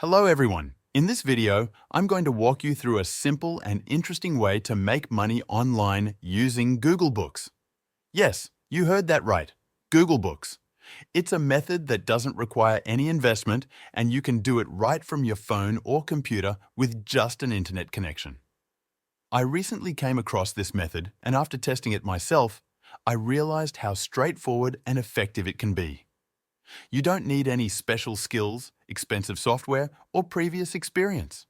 Hello everyone. In this video, I'm going to walk you through a simple and interesting way to make money online using Google Books. Yes, you heard that right. Google Books. It's a method that doesn't require any investment and you can do it right from your phone or computer with just an internet connection. I recently came across this method and after testing it myself, I realized how straightforward and effective it can be. You don't need any special skills, expensive software, or previous experience.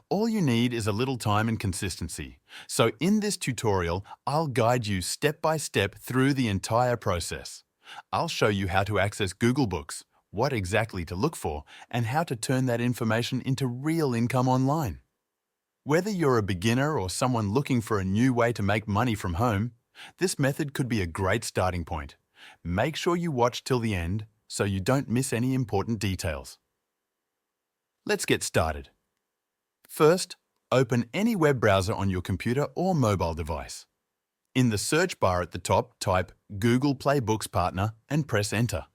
All you need is a little time and consistency. So in this tutorial, I'll guide you step by step through the entire process. I'll show you how to access Google Books, what exactly to look for, and how to turn that information into real income online. Whether you're a beginner or someone looking for a new way to make money from home, this method could be a great starting point. Make sure you watch till the end so you don't miss any important details. Let's get started. First, open any web browser on your computer or mobile device. In the search bar at the top, type Google Play Books Partner and press Enter.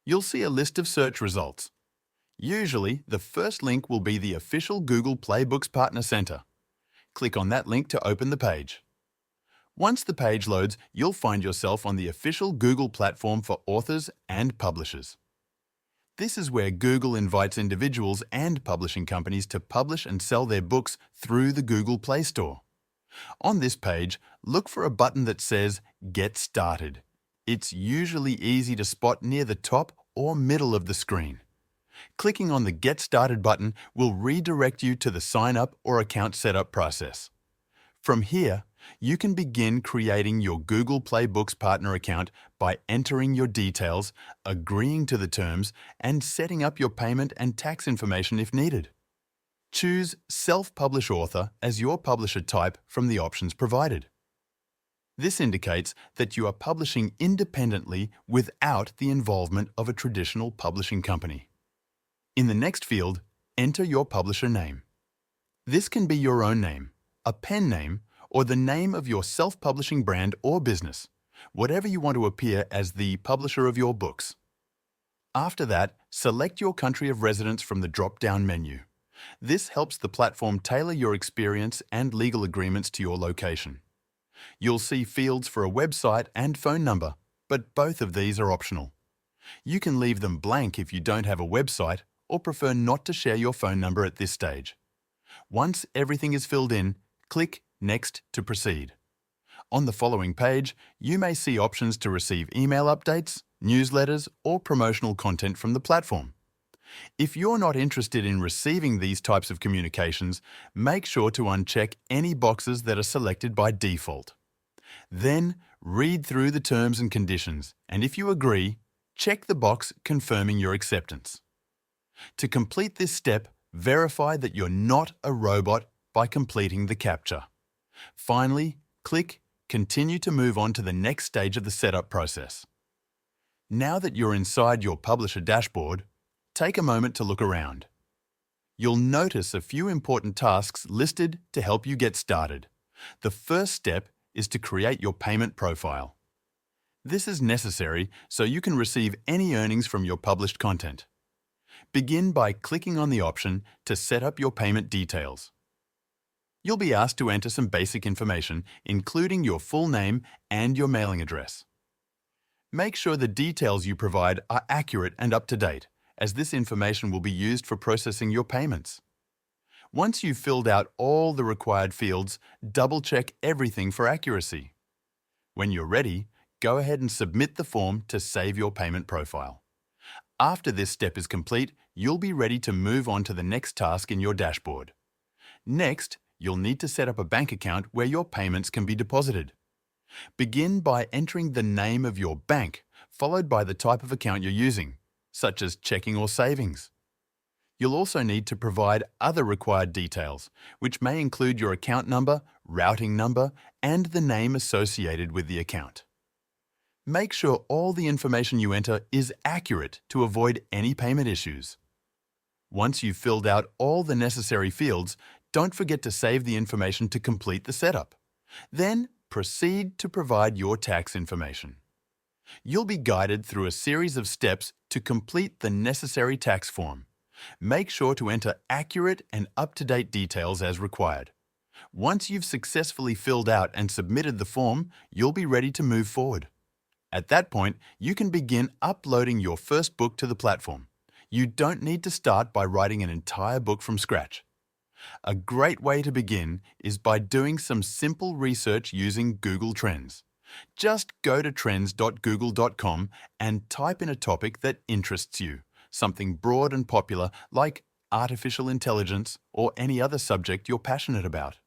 You'll see a list of search results. Usually, the first link will be the official Google Play Books Partner Center. Click on that link to open the page. Once the page loads, you'll find yourself on the official Google platform for authors and publishers. This is where Google invites individuals and publishing companies to publish and sell their books through the Google Play Store. On this page, look for a button that says Get Started. It's usually easy to spot near the top or middle of the screen. Clicking on the Get Started button will redirect you to the sign up or account setup process. From here, you can begin creating your Google Play Books Partner account by entering your details, agreeing to the terms, and setting up your payment and tax information if needed. Choose Self-Publish Author as your publisher type from the options provided. This indicates that you are publishing independently without the involvement of a traditional publishing company. In the next field, enter your publisher name. This can be your own name, a pen name, or the name of your self-publishing brand or business, whatever you want to appear as the publisher of your books. After that, select your country of residence from the drop-down menu. This helps the platform tailor your experience and legal agreements to your location. You'll see fields for a website and phone number, but both of these are optional. You can leave them blank if you don't have a website or prefer not to share your phone number at this stage. Once everything is filled in, click Next to proceed. On the following page, you may see options to receive email updates, newsletters, or promotional content from the platform. If you're not interested in receiving these types of communications, make sure to uncheck any boxes that are selected by default. Then, read through the terms and conditions, and if you agree, check the box confirming your acceptance. To complete this step, verify that you're not a robot by completing the CAPTCHA. Finally, click Continue to move on to the next stage of the setup process. Now that you're inside your publisher dashboard, take a moment to look around. You'll notice a few important tasks listed to help you get started. The first step is to create your payment profile. This is necessary so you can receive any earnings from your published content. Begin by clicking on the option to set up your payment details. You'll be asked to enter some basic information, including your full name and your mailing address. Make sure the details you provide are accurate and up to date, as this information will be used for processing your payments. Once you've filled out all the required fields, double-check everything for accuracy. When you're ready, go ahead and submit the form to save your payment profile. After this step is complete, you'll be ready to move on to the next task in your dashboard. Next, you'll need to set up a bank account where your payments can be deposited. Begin by entering the name of your bank, followed by the type of account you're using, such as checking or savings. You'll also need to provide other required details, which may include your account number, routing number, and the name associated with the account. Make sure all the information you enter is accurate to avoid any payment issues. Once you've filled out all the necessary fields, don't forget to save the information to complete the setup. Then, proceed to provide your tax information. You'll be guided through a series of steps to complete the necessary tax form. Make sure to enter accurate and up-to-date details as required. Once you've successfully filled out and submitted the form, you'll be ready to move forward. At that point, you can begin uploading your first book to the platform. You don't need to start by writing an entire book from scratch. A great way to begin is by doing some simple research using Google Trends. Just go to trends.google.com and type in a topic that interests you, something broad and popular like artificial intelligence or any other subject you're passionate about.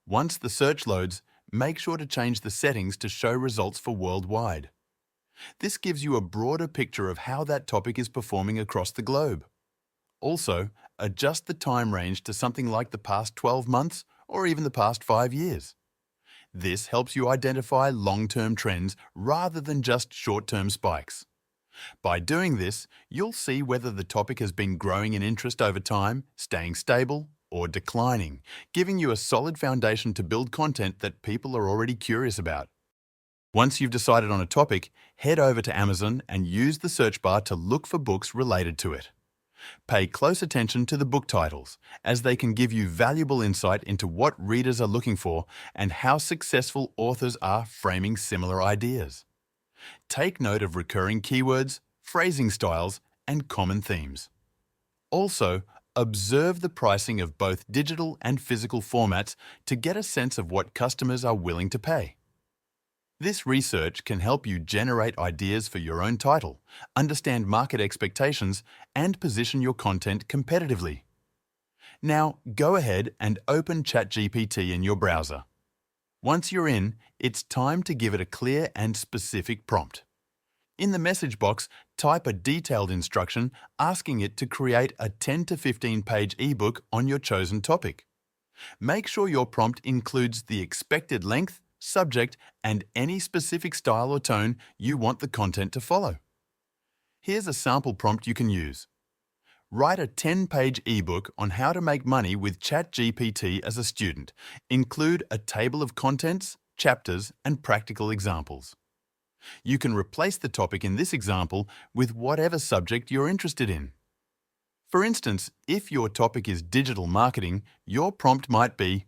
Once the search loads, make sure to change the settings to show results for worldwide. This gives you a broader picture of how that topic is performing across the globe. Also, adjust the time range to something like the past 12 months or even the past 5 years. This helps you identify long-term trends rather than just short-term spikes. By doing this, you'll see whether the topic has been growing in interest over time, staying stable, or declining, giving you a solid foundation to build content that people are already curious about. Once you've decided on a topic, head over to Amazon and use the search bar to look for books related to it. Pay close attention to the book titles, as they can give you valuable insight into what readers are looking for and how successful authors are framing similar ideas. Take note of recurring keywords, phrasing styles, and common themes. Also, observe the pricing of both digital and physical formats to get a sense of what customers are willing to pay. This research can help you generate ideas for your own title, understand market expectations, and position your content competitively. Now, go ahead and open ChatGPT in your browser. Once you're in, it's time to give it a clear and specific prompt. In the message box, type a detailed instruction asking it to create a 10 to 15 page ebook on your chosen topic. Make sure your prompt includes the expected length, subject, and any specific style or tone you want the content to follow. Here's a sample prompt you can use. Write a 10-page ebook on how to make money with ChatGPT as a student. Include a table of contents, chapters, and practical examples. You can replace the topic in this example with whatever subject you're interested in. For instance, if your topic is digital marketing, your prompt might be,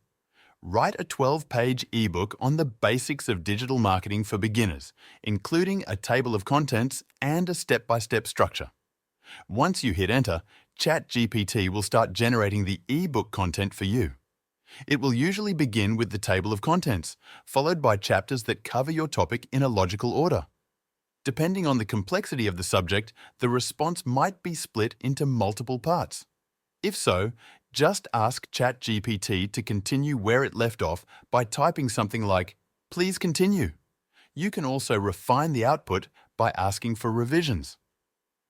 write a 12-page ebook on the basics of digital marketing for beginners, including a table of contents and a step-by-step structure. Once you hit enter, ChatGPT will start generating the ebook content for you. It will usually begin with the table of contents, followed by chapters that cover your topic in a logical order. Depending on the complexity of the subject, the response might be split into multiple parts. If so, just ask ChatGPT to continue where it left off by typing something like, "Please continue." You can also refine the output by asking for revisions.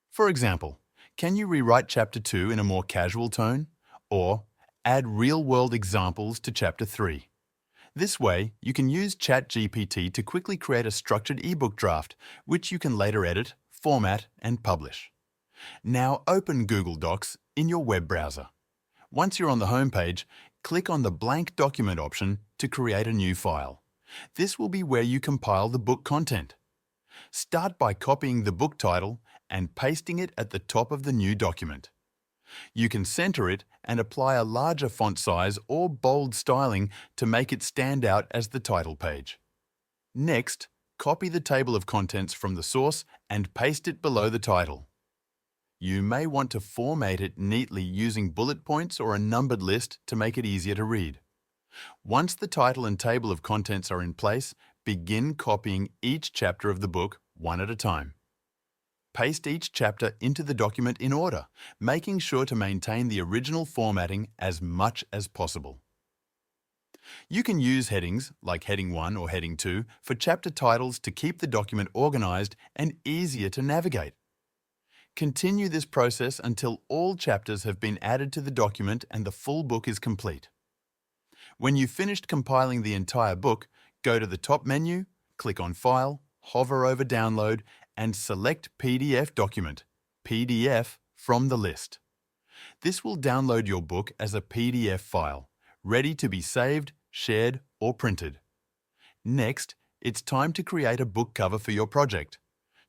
For example, can you rewrite Chapter 2 in a more casual tone? Or add real-world examples to Chapter 3. This way, you can use ChatGPT to quickly create a structured ebook draft, which you can later edit, format, and publish. Now open Google Docs in your web browser. Once you're on the home page, click on the blank document option to create a new file. This will be where you compile the book content. Start by copying the book title and pasting it at the top of the new document. You can center it and apply a larger font size or bold styling to make it stand out as the title page. Next, copy the table of contents from the source and paste it below the title. You may want to format it neatly using bullet points or a numbered list to make it easier to read. Once the title and table of contents are in place, begin copying each chapter of the book one at a time. Paste each chapter into the document in order, making sure to maintain the original formatting as much as possible. You can use headings, like Heading 1 or Heading 2, for chapter titles to keep the document organized and easier to navigate. Continue this process until all chapters have been added to the document and the full book is complete. When you've finished compiling the entire book, go to the top menu, click on File, hover over Download, and select PDF Document, PDF, from the list. This will download your book as a PDF file, ready to be saved, shared, or printed. Next, it's time to create a book cover for your project.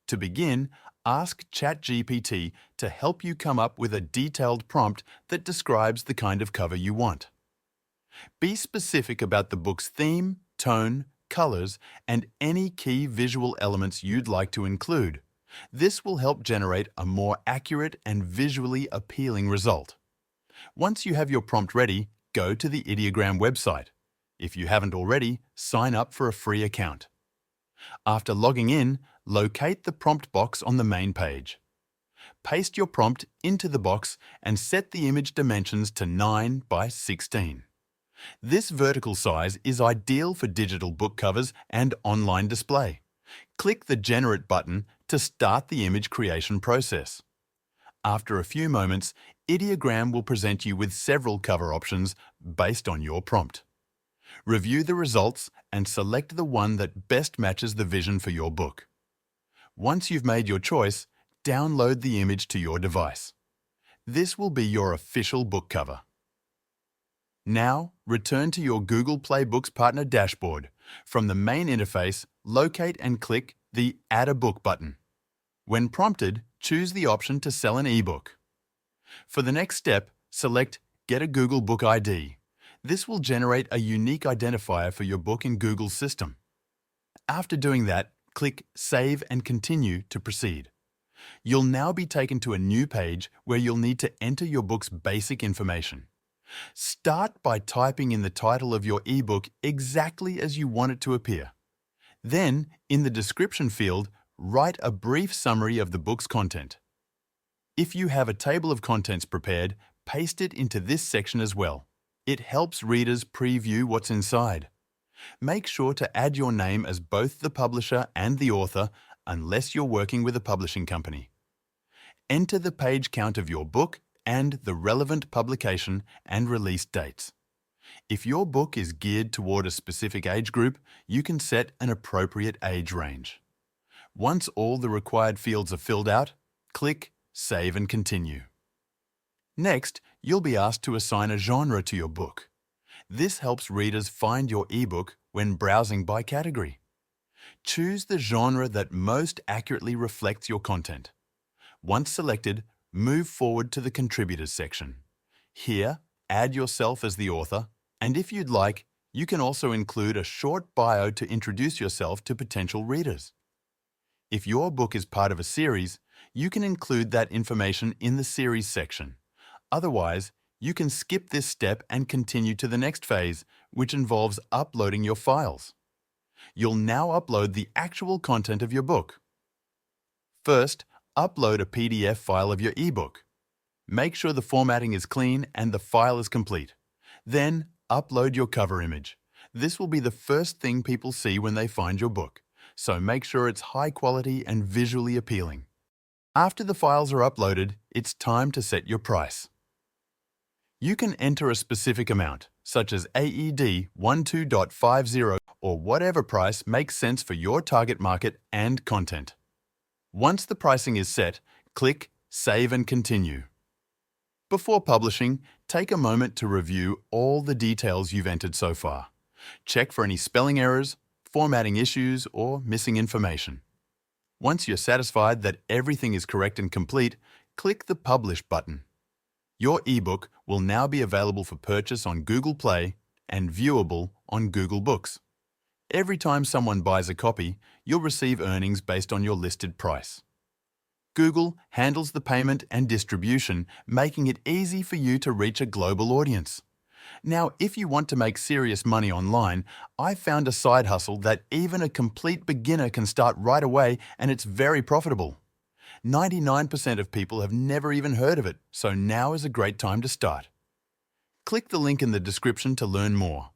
To begin, Ask ChatGPT to help you come up with a detailed prompt that describes the kind of cover you want. Be specific about the book's theme, tone, colors, and any key visual elements you'd like to include. This will help generate a more accurate and visually appealing result. Once you have your prompt ready, go to the Ideogram website. If you haven't already, sign up for a free account. After logging in, locate the prompt box on the main page. Paste your prompt into the box and set the image dimensions to 9 by 16. This vertical size is ideal for digital book covers and online display. Click the Generate button to start the image creation process. After a few moments, Ideogram will present you with several cover options based on your prompt. Review the results and select the one that best matches the vision for your book. Once you've made your choice, download the image to your device. This will be your official book cover. Now, return to your Google Play Books Partner dashboard. From the main interface, locate and click the Add a Book button. When prompted, choose the option to sell an ebook. For the next step, select Get a Google Book ID. This will generate a unique identifier for your book in Google's system. After doing that, click Save and Continue to proceed. You'll now be taken to a new page where you'll need to enter your book's basic information. Start by typing in the title of your ebook exactly as you want it to appear. Then, in the description field, write a brief summary of the book's content. If you have a table of contents prepared, paste it into this section as well. It helps readers preview what's inside. Make sure to add your name as both the publisher and the author, unless you're working with a publishing company. Enter the page count of your book and the relevant publication and release dates. If your book is geared toward a specific age group, you can set an appropriate age range. Once all the required fields are filled out, click Save and Continue. Next, you'll be asked to assign a genre to your book. This helps readers find your ebook when browsing by category. Choose the genre that most accurately reflects your content. Once selected, move forward to the Contributors section. Here, add yourself as the author, and if you'd like, you can also include a short bio to introduce yourself to potential readers. If your book is part of a series, you can include that information in the series section. Otherwise, you can skip this step and continue to the next phase, which involves uploading your files. You'll now upload the actual content of your book. First, upload a PDF file of your ebook. Make sure the formatting is clean and the file is complete. Then, upload your cover image. This will be the first thing people see when they find your book, so make sure it's high quality and visually appealing. After the files are uploaded, it's time to set your price. You can enter a specific amount, such as AED 12.50 or whatever price makes sense for your target market and content. Once the pricing is set, click Save and Continue. Before publishing, take a moment to review all the details you've entered so far. Check for any spelling errors, formatting issues, or missing information. Once you're satisfied that everything is correct and complete, click the Publish button. Your ebook will now be available for purchase on Google Play and viewable on Google Books. Every time someone buys a copy, you'll receive earnings based on your listed price. Google handles the payment and distribution, making it easy for you to reach a global audience. Now, if you want to make serious money online, I've found a side hustle that even a complete beginner can start right away, and it's very profitable. 99% of people have never even heard of it, so now is a great time to start. Click the link in the description to learn more.